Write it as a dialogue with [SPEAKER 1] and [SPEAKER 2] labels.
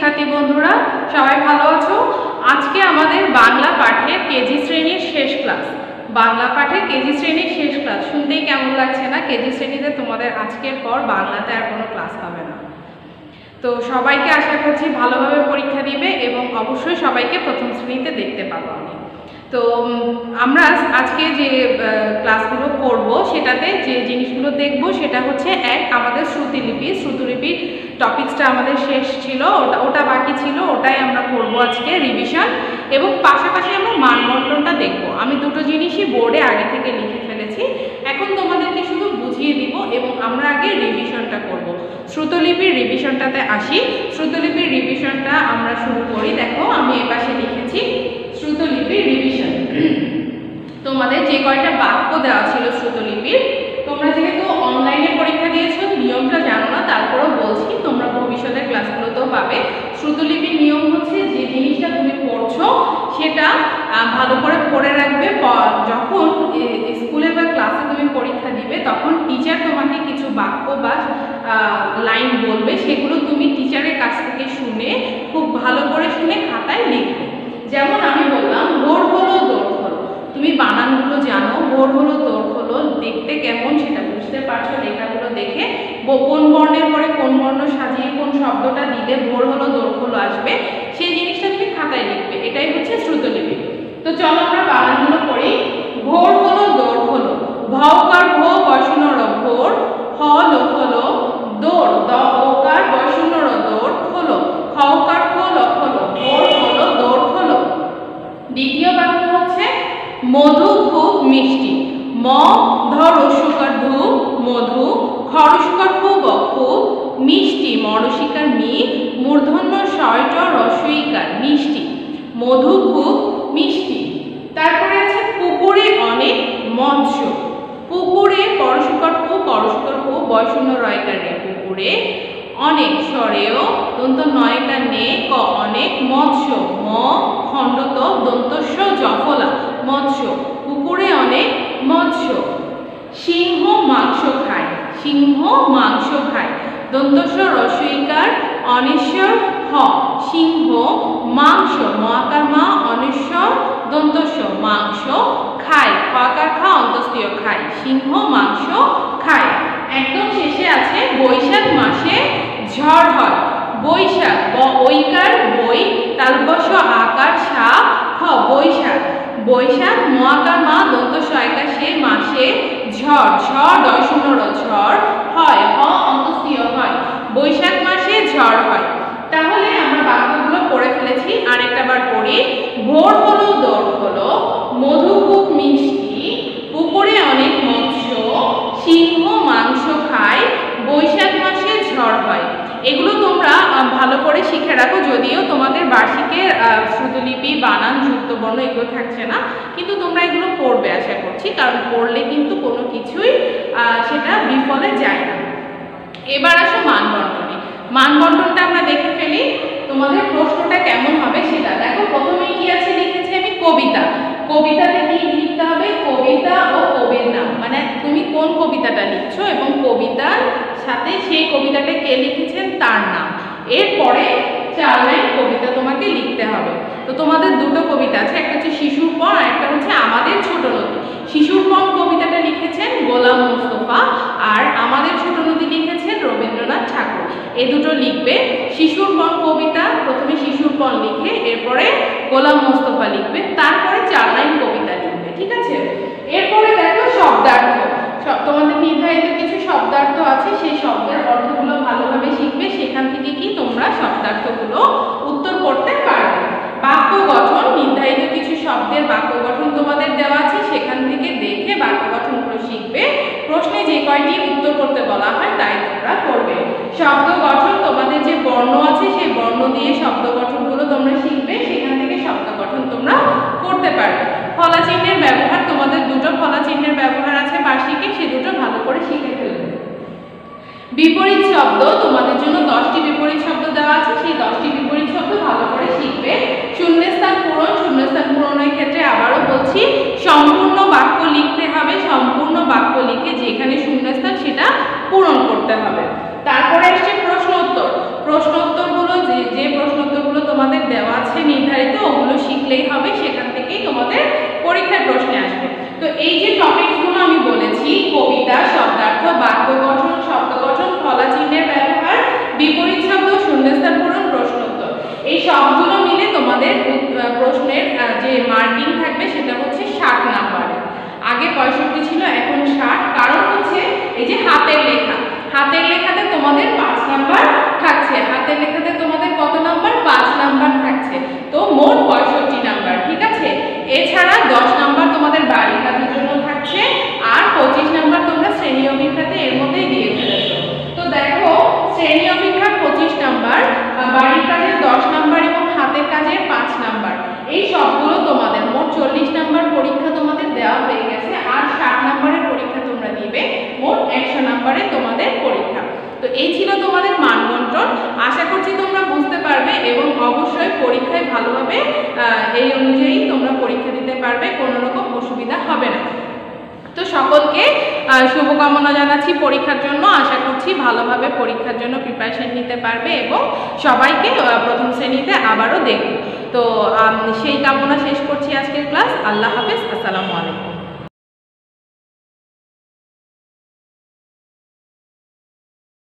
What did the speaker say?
[SPEAKER 1] শিক্ষার্থী বন্ধুরা সবাই ভালো আছো? আজকে আমাদের বাংলা পাঠের কেজি শ্রেণীর শেষ ক্লাস। বাংলা পাঠের কেজি শ্রেণীর শেষ ক্লাস শুনতেই কেমন লাগছে না? কেজি শ্রেণীতে তোমাদের আজকের পর বাংলাতে আর কোনো ক্লাস হবে না। তো সবাইকে আশা করছি ভালোভাবে পরীক্ষা দিবে এবং অবশ্যই সবাইকে প্রথম শ্রেণীতে দেখতে পাবো আমি। তো আমরা আজকে যে ক্লাসগুলো করব সেটাতে যে জিনিসগুলো দেখব সেটা হচ্ছে আমাদের শ্রুতিলিপির টপিক্সটা আমাদের শেষ ছিল, ওটা বাকি ছিল, ওটাই আমরা করব আজকে রিভিশন, এবং পাশাপাশি আমরা মানবন্টনটা দেখব। আমি দুটো জিনিসই বোর্ডে আগে থেকে লিখে ফেলেছি, এখন তোমাদেরকে শুধু বুঝিয়ে দিব এবং আমরা আগে রিভিশনটা করব। শ্রুতলিপির রিভিশনটাতে আসি। শ্রুতলিপির রিভিশনটা আমরা শুরু করি। দেখো আমি এপাশে লিখেছি শ্রুতলিপির রিভিশন। তোমাদের যে কয়টা বাক্য দেওয়া ছিল শ্রুতলিপির, তোমরা যেহেতু অনলাইনে পরীক্ষা দিয়েছো নিয়মটা জানো না, তারপরেও বলছি তোমরা ভবিষ্যতের ক্লাসগুলোতেও পাবে। শ্রুতলিপির নিয়ম হচ্ছে যে জিনিসটা তুমি পড়ছো সেটা ভালো করে পড়ে রাখবে। যখন স্কুলে বা ক্লাসে তুমি পরীক্ষা দিবে তখন টিচার তোমাকে কিছু বাক্য বা লাইন বলবে, সেগুলো তুমি টিচারের কাছ থেকে শুনে খুব ভালো করে শুনে খাতায় লিখবে। যেমন আমি বললাম ভোর হলো দৌড় হলো, তুমি বানানগুলো জানো, ভোর হলো দৌড় হলো দেখতে কেমন সেটা বুঝতে পারছো লেখাগুলো দেখে। কোন বর্ণের পরে কোন বর্ণ সাজিয়ে কোন শব্দটা দিলে ভোর হলো দৌড় হলো আসবে, সেই জিনিসটা তুমি খাতায় লিখবে। এটাই হচ্ছে শ্রুতলিপি। তো চলো আমরা বানানগুলো পড়ি। ভোর হলো দৌড় হলো, ভকার ভো বসনর ভোর, হলো হলো দৌড়, দ ওকার বসনর দৌড় হলো, হকার হলো হলো ভোর হলো দৌড় হলো। দ্বিতীয় বাক্য হচ্ছে মধু খুব মিষ্টি, ম ধরস্যকার ধু মধু, খরস্যকার খুব খুব, মিষ্টি মরসিকার মি, মূর্ধন্য শয়ট রস্যইকার মিষ্টি, মধু খুব মিষ্টি। তারপরে আছে পুকুরে অনেক মৎস্য, পুকুরে পরস্যকার পু বয়শূন্য রয়কার রে, পুকুরে অনেক স্বরেও দন্ত নয়কার নে ক অনেক, মৎস্য ম খণ্ডত দন্তস্য জফলা মৎস্য, পুকুরে অনেক মৎস্য। সিংহ মাংস খায়, সিংহ মাংস খায়, দন্তস্য রস্যইকার অনেশ্বর হ, সিংহ মাংস মহাকার মা অনেশ্বর দন্তস্য মাংস খায়, খকার খা অন্তস্তীয় খায়, সিংহ মাংস খায়। একদম শেষে আছে বৈশাখ মাসে ঝড় হয়, বৈশাখ ঐকার বই তালবস্য আকার সা খ বৈশাখ, বৈশাখ মহাকার মা দন্ত শয়কার সে মাসে ঝড়, ঝড় দশূন্য ঝড় হয়, হ অন্তস্তীয় হয়, বৈশাখ মাসে ঝড় হয়। তাহলে আমরা বাক্যগুলো পড়ে ফেলেছি, আরেকটা বার পড়ি। ভোর হলো দৌড় হলো, মধু খুব মিষ্টি, পুকুরে অনেক মৎস্য, সিংহ মাংস খায়, বৈশাখ মাসে ঝড় হয়। এগুলো তোমরা ভালো করে শিখে রাখো। যদিও তোমাদের বার্ষিকের শ্রুতলিপি বানান যুক্তবর্ণ এগুলো থাকছে না, কিন্তু তোমরা এগুলো পড়বে আশা করছি, কারণ পড়লে কিন্তু কোনো কিছুই সেটা বিফলে যায় না। এবার আসো মানবন্টনে। মানবন্টনটা আমরা দেখে ফেলি, তোমাদের প্রশ্নটা কেমন হবে সেটা দেখো। প্রথমে কি আছে লিখেছি আমি কবিতা। কবিতাতে কি লিখতে হবে? কবিতা ও কবির নাম, মানে তুমি কোন কবিতাটা লিখছো এবং কবিতার সাথে সেই কবিতাটা কে লিখেছেন তার নাম। এরপরে 4 লাইন কবিতা তোমাকে লিখতে হবে। তো তোমাদের দুটো কবিতা আছে, একটা হচ্ছে শিশুর পণ আর একটা হচ্ছে আমাদের ছোট নদী। শিশুর পণ কবিতাটা লিখেছেন গোলাম মোস্তফা আর আমাদের ছোট নদী লিখেছেন রবীন্দ্রনাথ ঠাকুর। এই দুটো লিখবে। শিশুর পণ কবিতা প্রথমে শিশুর পণ লিখে এরপরে গোলাম মোস্তফা লিখবে, তারপরে 4 লাইন কবিতা লিখবে, ঠিক আছে? এরপরে দেখো শব্দার্থ। তোমাদের নির্ধারিত কিছু শব্দার্থ আছে, সেই শব্দের অর্থগুলো ভালোভাবে শিখবে, সেখান থেকে কি তোমরা শব্দার্থগুলো উত্তর করতে পারবে। বাক্য গঠন, নির্ধারিত কিছু শব্দের বাক্য গঠন তোমাদের দেওয়া আছে, সেখান থেকে দেখে বাক্য গঠনগুলো শিখবে। প্রশ্নে যে কয়টি উত্তর করতে বলা হয় তাই তোমরা করবে। শব্দ গঠন, তোমাদের যে বর্ণ আছে সেই বর্ণ দিয়ে শব্দ গঠনগুলো তোমরা শিখবে, সেখান থেকে শব্দ গঠন তোমরা করতে পারবে। ফলা চিহ্নের ব্যবহার, তোমাদের দুটো ফলা চিহ্নের ব্যবহার আছে বার্ষিকে, সে দুটো ভালো করে শিখে ফেলবে। বিপরীত শব্দ, তোমাদের জন্য 10টি বিপরীত শব্দ দেওয়া আছে, সেই 10টি বিপরীত শব্দ ভালো করে শিখবে। শূন্যস্থান পূরণ, শূন্যস্থান পূরণের ক্ষেত্রে আবারও বলছি সম্পূর্ণ বাক্য লিখতে হবে, সম্পূর্ণ বাক্য লিখে যেখানে শূন্যস্থান সেটা পূরণ করতে হবে। তারপরে আসছে প্রশ্ন উত্তর। প্রশ্ন উত্তরগুলো যে প্রশ্ন ওগুলো শিখলেই হবে, সেখান থেকেই তোমাদের পরীক্ষার প্রশ্নে আসবে। তো এই যে টপিকসগুলো আমি বলেছি, কবিতা, শব্দার্থ, বাক্য গঠন, শব্দ গঠন, ফলা চিহ্নের ব্যবহার, বিপরীত শব্দ, শূন্যস্থান পূরণ, প্রশ্নোত্তর, এই সবগুলো মিলে তোমাদের প্রশ্নের যে মার্কিং থাকবে সেটা হচ্ছে 60 নাম্বারের। আগে 65 ছিল, এখন 60। কারণ হচ্ছে এই যে হাতের লেখা, হাতের লেখাতে তোমাদের 5 নাম্বার থাকছে। হাতের লেখাতে তোমাদের কত নাম্বার? 5 নাম্বার থাকছে। তো মোট 65 নাম্বার, ঠিক আছে। এছাড়া 10 নাম্বার তোমাদের বাড়ি কাজের জন্য থাকছে, আর 25 নাম্বার তোমরা শ্রেণী অভিজ্ঞাতে এর মধ্যেই দিয়ে ফেলেছো। তো দেখো, শ্রেণী অভিজ্ঞার 25 নাম্বার, বাড়ির কাজের 10 নাম্বার এবং হাতের কাজের 5 নাম্বার, এই সবগুলো তোমাদের মোট 40 নাম্বার পরীক্ষা তোমাদের দেওয়া হয়ে গেছে। আর 60 নাম্বারের পরীক্ষা তোমরা দিবে, মোট 100 নাম্বারের তোমাদের পরীক্ষা। তো এই ছিল তোমাদের মানবন্টন। আশা করছি তোমরা বুঝতে পারবে এবং অবশ্যই পরীক্ষায় ভালোভাবে এই অনুযায়ী তোমরা পরীক্ষা দিতে পারবে, কোনো রকম অসুবিধা হবে না। তো সকলকে শুভকামনা জানাচ্ছি পরীক্ষার জন্য। আশা করছি ভালোভাবে পরীক্ষার জন্য প্রিপারেশন নিতে পারবে এবং সবাইকে প্রথম শ্রেণীতে আবারও দেখব। তো সেই কামনা শেষ করছি আজকের ক্লাস। আল্লাহ হাফেজ, আসসালামু আলাইকুম।